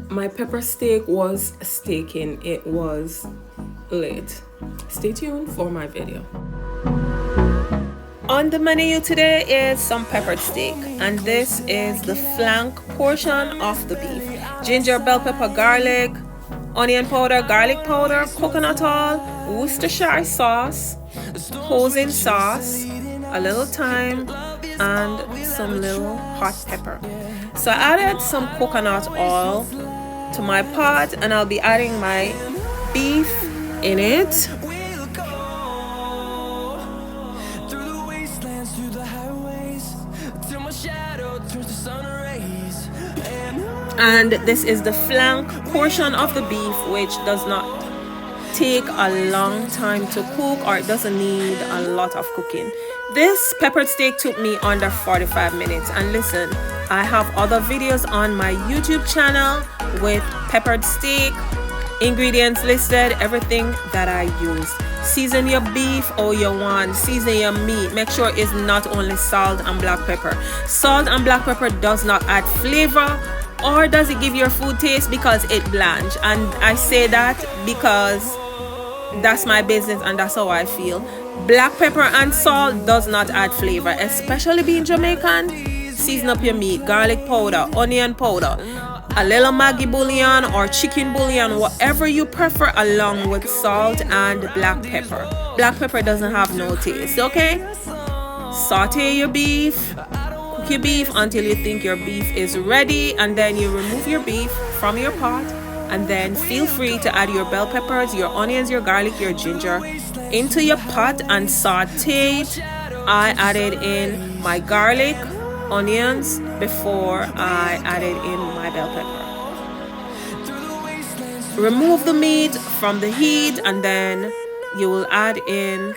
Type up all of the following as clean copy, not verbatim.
My pepper steak was steaking. It was lit. Stay tuned for my video. On the menu today is some peppered steak, and this is the flank portion of the beef. Ginger, bell pepper, garlic, onion powder, garlic powder, coconut oil, Worcestershire sauce, hoisin sauce, a little thyme, and some little hot pepper. So I added some coconut oil to my pot, and I'll be adding my beef in it. And this is the flank portion of the beef, which does not take a long time to cook, or it doesn't need a lot of cooking. This peppered steak took me under 45 minutes. And listen, I have other videos on my YouTube channel with peppered steak, ingredients listed, everything that I used. Season your beef how you want, season your meat. Make sure it's not only salt and black pepper. Salt and black pepper does not add flavor, or does it give your food taste, because it blanch. And I say that because that's my business and that's how I feel. Black pepper and salt does not add flavor, especially being Jamaican. Season up your meat, garlic powder, onion powder, a little Maggi bouillon or chicken bouillon, whatever you prefer, along with salt and black pepper. Black pepper doesn't have no taste, okay? Saute your beef. Cook your beef until you think your beef is ready, and then you remove your beef from your pot, and then feel free to add your bell peppers, your onions, your garlic, your ginger into your pot and saute it. I added in my garlic, onions before I added in my bell pepper. Remove the meat from the heat, and then you will add in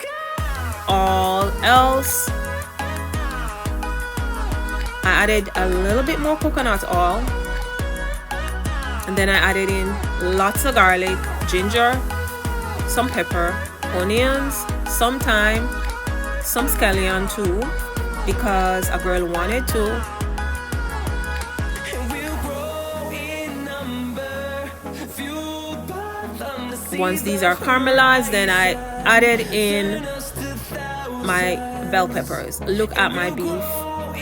all else. I added a little bit more coconut oil, and then I added in lots of garlic, ginger, some pepper, onions, some thyme, some scallion too, because a girl wanted to. Once these are caramelized, then I added in my bell peppers. Look at my beef.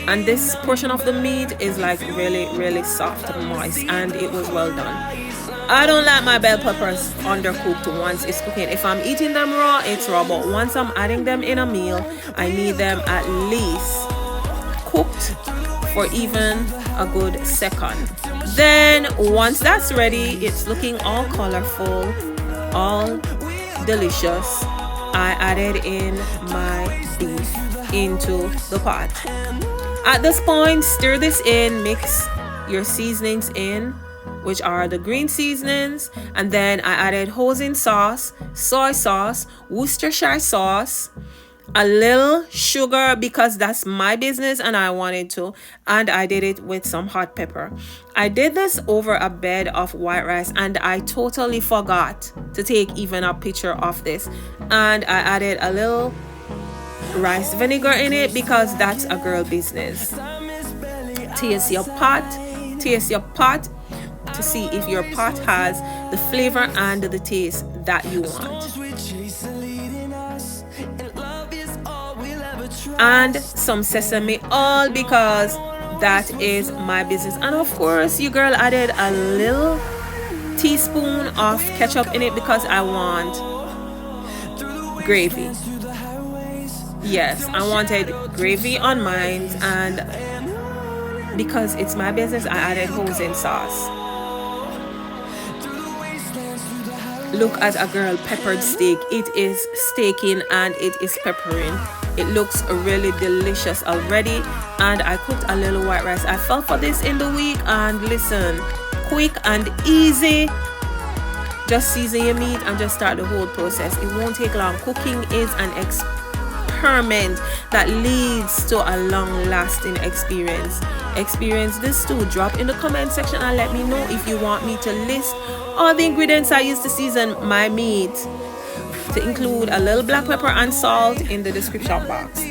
And this portion of the meat is like really soft and moist, and it was well done. I don't like my bell peppers undercooked once it's cooking. If I'm eating them raw, it's raw, but once I'm adding them in a meal, I need them at least cooked for even a good second. Then once that's ready, it's looking all colorful, all delicious, I added in my beef into the pot. At this point, stir this in, mix your seasonings in, which are the green seasonings, and then I added hoisin sauce, soy sauce, Worcestershire sauce, a little sugar because that's my business and I wanted to, and I did it with some hot pepper. I did this over a bed of white rice, and I totally forgot to take even a picture of this, and I added a little rice vinegar in it because that's a girl business. Taste your pot to see if your pot has the flavor and the taste that you want. And some sesame oil because that is my business. And of course, your girl added a little teaspoon of ketchup in it because I want gravy. Yes, I wanted gravy on mine, and because it's my business, I added hoisin sauce. Look at a girl peppered steak. It is steaking and it is peppering. It looks really delicious already, and I cooked a little white rice. I fell for this in the week, and listen, quick and easy. Just season your meat and just start the whole process. It won't take long. Cooking is an experiment that leads to a long-lasting experience. Experience this too. Drop in the comment section and let me know if you want me to list all the ingredients I use to season my meat, to include a little black pepper and salt in the description box.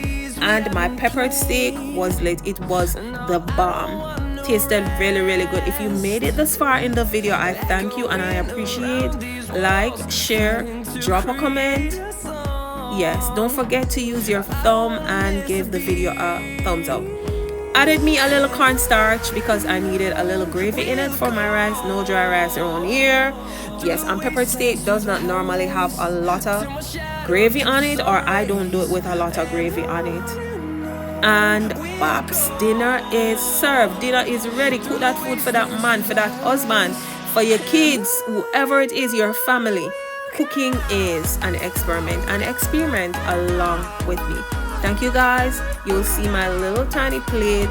And my peppered steak was lit. It was the bomb. tasted really, really good. If you made it this far in the video, I thank you and I appreciate. Like, share, drop a comment. Yes, don't forget to use your thumb and give the video a thumbs up. Added me a little cornstarch because I needed a little gravy in it for my rice. No dry rice around here. Yes, and peppered steak does not normally have a lot of gravy on it, or I don't do it with a lot of gravy on it. And pops, dinner is served. Dinner is ready. Cook that food for that man, for that husband, for your kids, whoever it is, your family. Cooking is an experiment, an experiment along with me. Thank you guys. You'll see my little tiny plate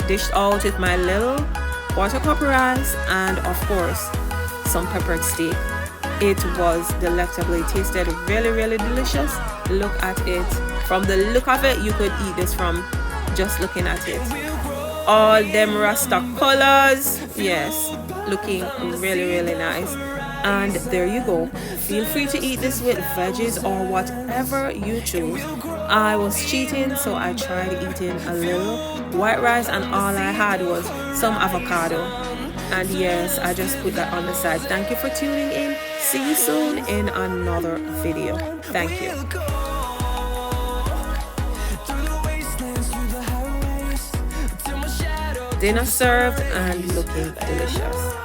dished out with my little quarter cup rice and of course some peppered steak. It was delectable. It tasted really, really delicious. Look at it. From the look of it, you could eat this from just looking at it. All them rasta colors. Yes, looking really, really nice. And there you go. Feel free to eat this with veggies or whatever you choose. I was cheating, so I tried eating a little white rice and all I had was some avocado. And yes, I just put that on the side. Thank you for tuning in. See you soon in another video. Thank you. Dinner served and looking delicious.